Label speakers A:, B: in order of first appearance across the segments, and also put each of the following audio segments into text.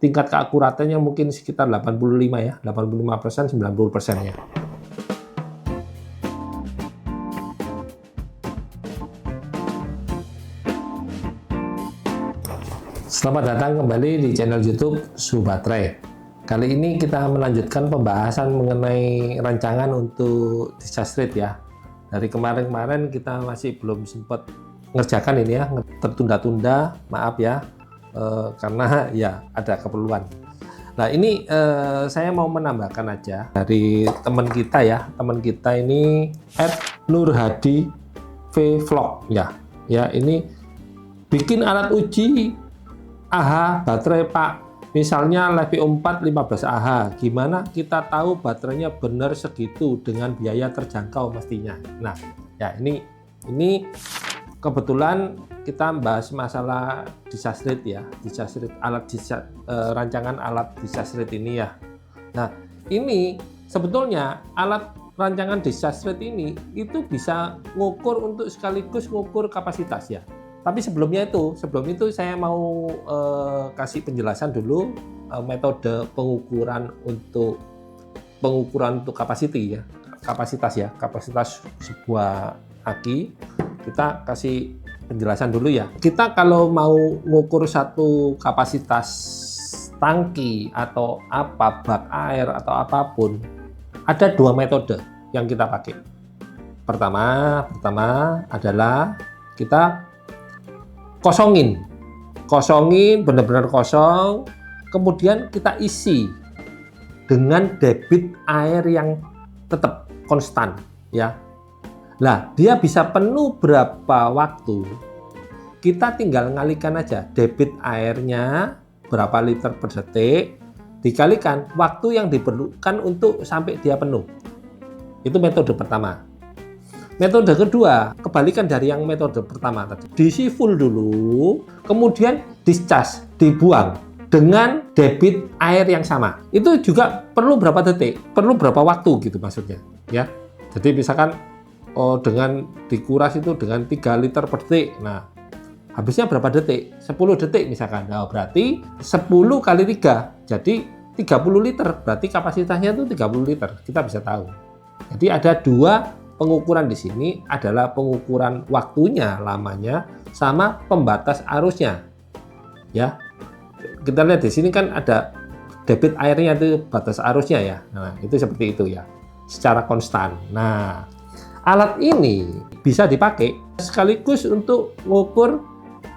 A: tingkat keakuratannya mungkin sekitar 85 ya, 85%, 90% ya. Selamat datang kembali di channel YouTube Subaterai. Kali ini kita melanjutkan pembahasan mengenai rancangan untuk Disastreet ya. Dari kemarin-kemarin kita masih belum sempat ngerjakan ini ya, tertunda-tunda, maaf ya, karena ya ada keperluan. Nah ini saya mau menambahkan aja dari teman kita ya, teman kita ini @nurhadi_v_vlog ya, ini bikin alat uji AH baterai Pak, misalnya Liveo 4 15 AH. Gimana kita tahu baterainya benar segitu dengan biaya terjangkau mestinya. Nah, ya ini kebetulan kita bahas masalah Disastreet ya, Disastreet rancangan alat Disastreet ini ya. Nah, ini sebetulnya alat rancangan Disastreet ini itu bisa ngukur untuk sekaligus ngukur kapasitas ya. Tapi sebelum itu saya mau kasih penjelasan dulu metode pengukuran untuk kapasitas sebuah aki. Kita kasih penjelasan dulu ya. Kita kalau mau ngukur satu kapasitas tangki atau bak air atau apapun, ada dua metode yang kita pakai. Pertama adalah kita kosongin benar-benar kosong, kemudian kita isi dengan debit air yang tetap konstan ya. Nah, dia bisa penuh berapa waktu, kita tinggal ngalikan aja debit airnya berapa liter per detik dikalikan waktu yang diperlukan untuk sampai dia penuh. Itu metode pertama. Metode kedua, kebalikan dari yang metode pertama tadi. Diisi full dulu, kemudian discharge, dibuang dengan debit air yang sama. Itu juga perlu berapa detik, perlu berapa waktu gitu maksudnya, ya. Jadi misalkan dengan dikuras itu dengan 3 liter per detik. Nah, habisnya berapa detik? 10 detik misalkan. Nah, berarti 10 kali 3, jadi 30 liter. Berarti kapasitasnya itu 30 liter. Kita bisa tahu. Jadi ada dua pengukuran di sini, adalah pengukuran waktunya, lamanya, sama pembatas arusnya. Ya, kita lihat di sini kan ada debit airnya itu batas arusnya ya. Nah, itu seperti itu ya, secara konstan. Nah, alat ini bisa dipakai sekaligus untuk mengukur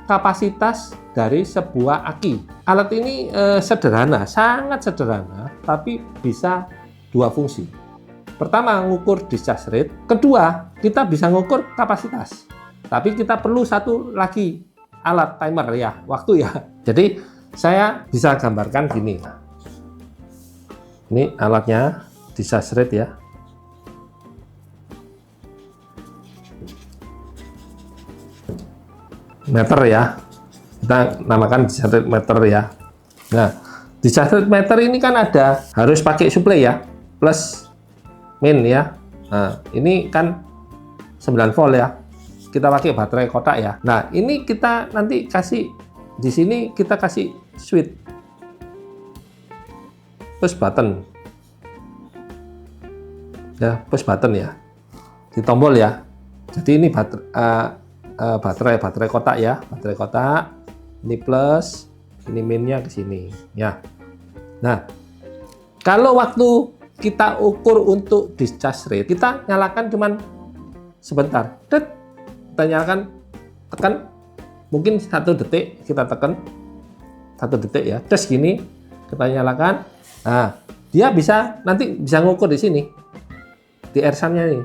A: kapasitas dari sebuah aki. Alat ini sederhana, sangat sederhana, tapi bisa dua fungsi. Pertama, ngukur discharge rate. Kedua, kita bisa ngukur kapasitas. Tapi kita perlu satu lagi alat timer ya, waktu ya. Jadi saya bisa gambarkan gini. Ini alatnya discharge rate ya. Meter ya. Kita namakan discharge rate meter ya. Nah, discharge rate meter ini kan ada harus pakai suplai ya, plus min ya. Nah, ini kan 9 volt ya. Kita pakai baterai kotak ya. Nah, ini kita nanti kasih di sini, kita kasih switch push button. Ya, push button ya. Di tombol ya. Jadi ini baterai kotak ya, baterai kotak. Ini plus, ini minnya ke sini ya. Nah, kalau waktu kita ukur untuk discharge rate, kita nyalakan cuman sebentar. Kita nyalakan, tekan, mungkin 1 detik kita tekan, 1 detik ya. Terus gini, kita nyalakan. Nah, dia nanti bisa ngukur di sini, di RSAN-nya ini,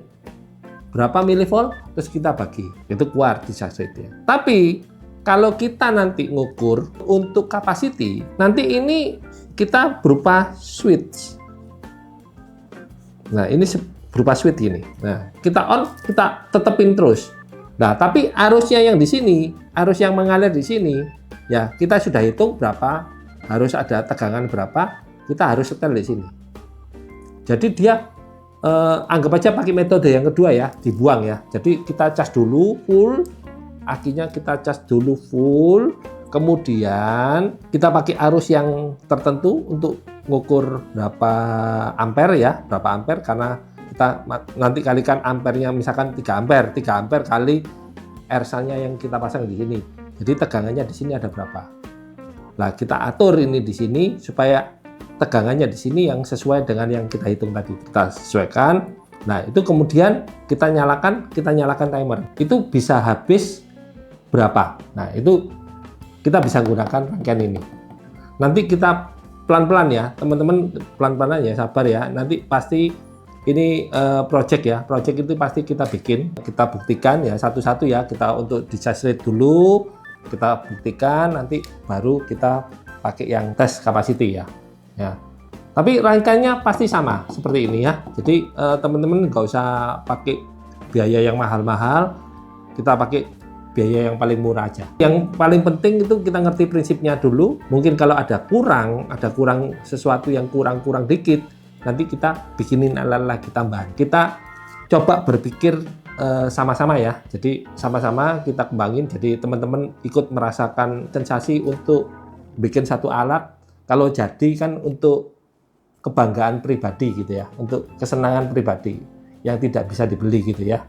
A: berapa milivolt, terus kita bagi, itu keluar discharge rate-nya. Tapi kalau kita nanti ngukur untuk capacity, nanti ini kita berupa switch. Nah, ini berupa switch gini. Nah, kita on, kita tetepin terus. Nah, tapi arusnya yang di sini, arus yang mengalir di sini, ya kita sudah hitung berapa, harus ada tegangan berapa, kita harus setel di sini. Jadi dia anggap aja pakai metode yang kedua ya, dibuang ya. Jadi kita cas dulu full, akinya kita cas dulu full, Kemudian kita pakai arus yang tertentu untuk ngukur berapa ampere ya, berapa ampere, karena kita nanti kalikan ampernya misalkan 3 ampere, 3 ampere kali RSA-nya yang kita pasang di sini. Jadi tegangannya di sini ada berapa. Nah, kita atur ini di sini supaya tegangannya di sini yang sesuai dengan yang kita hitung tadi. Kita sesuaikan. Nah, itu kemudian kita nyalakan timer. Itu bisa habis berapa. Nah, itu kita bisa gunakan rangkaian ini. Nanti kita pelan-pelan ya, teman-teman, pelan-pelan ya, sabar ya. Nanti pasti ini project ya, project itu pasti kita bikin, kita buktikan ya satu-satu ya. Kita untuk di charge rate dulu, kita buktikan, nanti baru kita pakai yang tes capacity ya. Ya. Tapi rangkaiannya pasti sama seperti ini ya. Jadi teman-teman nggak usah pakai biaya yang mahal-mahal, kita pakai biaya yang paling murah aja. Yang paling penting itu kita ngerti prinsipnya dulu. Mungkin kalau ada kurang sesuatu yang kurang dikit, nanti kita bikinin alat lagi tambahan. Kita coba berpikir sama-sama ya. Jadi sama-sama kita kembangin. Jadi teman-teman ikut merasakan sensasi untuk bikin satu alat. Kalau jadi kan untuk kebanggaan pribadi gitu ya, untuk kesenangan pribadi yang tidak bisa dibeli gitu ya.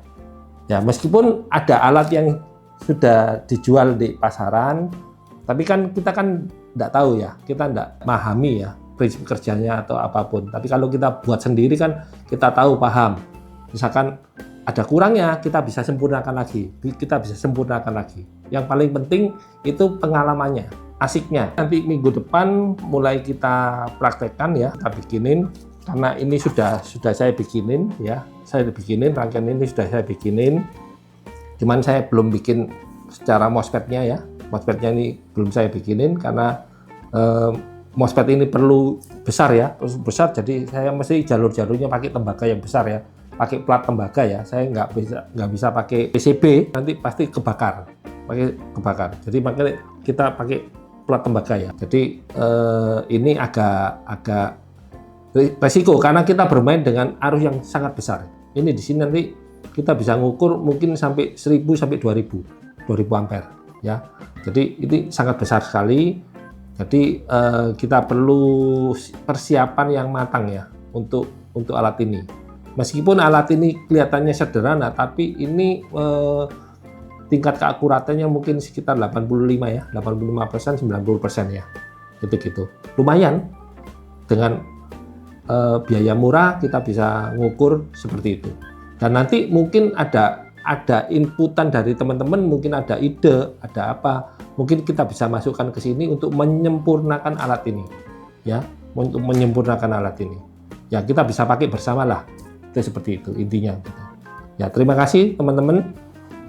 A: Ya meskipun ada alat yang sudah dijual di pasaran, tapi kan kita kan tidak tahu ya, kita tidak memahami ya prinsip kerjanya atau apapun. Tapi kalau kita buat sendiri kan kita tahu, paham. Misalkan ada kurangnya, kita bisa sempurnakan lagi, Yang paling penting itu pengalamannya, asiknya. Nanti minggu depan mulai kita praktekkan ya, kita bikinin. Karena ini sudah saya bikinin ya, rangkaian ini sudah saya bikinin. Cuman saya belum bikin secara MOSFET-nya ya. MOSFET-nya ini belum saya bikinin karena MOSFET ini perlu besar ya, jadi saya mesti jalur-jalurnya pakai tembaga yang besar ya, pakai plat tembaga ya. Saya nggak bisa pakai PCB, nanti pasti kebakar. Jadi makanya kita pakai plat tembaga ya. Jadi ini agak resiko karena kita bermain dengan arus yang sangat besar. Ini di sini nanti kita bisa ngukur mungkin sampai 1000 sampai 2000 ampere ya. Jadi ini sangat besar sekali. Jadi kita perlu persiapan yang matang ya untuk alat ini. Meskipun alat ini kelihatannya sederhana, tapi ini tingkat keakuratannya mungkin sekitar 85 ya, 85%, 90% ya. Gitu. Lumayan dengan biaya murah kita bisa ngukur seperti itu. Dan nanti mungkin ada inputan dari teman-teman, mungkin ada ide, ada apa, mungkin kita bisa masukkan ke sini untuk menyempurnakan alat ini, ya, untuk menyempurnakan alat ini. Ya kita bisa pakai bersama lah, itu seperti itu intinya. Ya terima kasih teman-teman,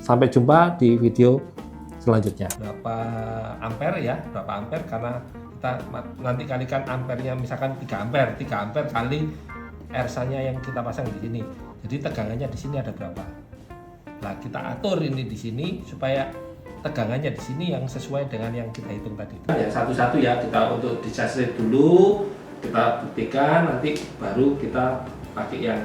A: sampai jumpa di video selanjutnya. Berapa ampere ya, berapa ampere, karena kita nanti kalikan ampernya misalkan 3 ampere kali RSA-nya yang kita pasang di sini. Jadi tegangannya di sini ada berapa? Nah, kita atur ini di sini supaya tegangannya di sini yang sesuai dengan yang kita hitung tadi. Ya satu-satu ya, kita untuk di charge rate dulu, kita buktikan, nanti baru kita pakai yang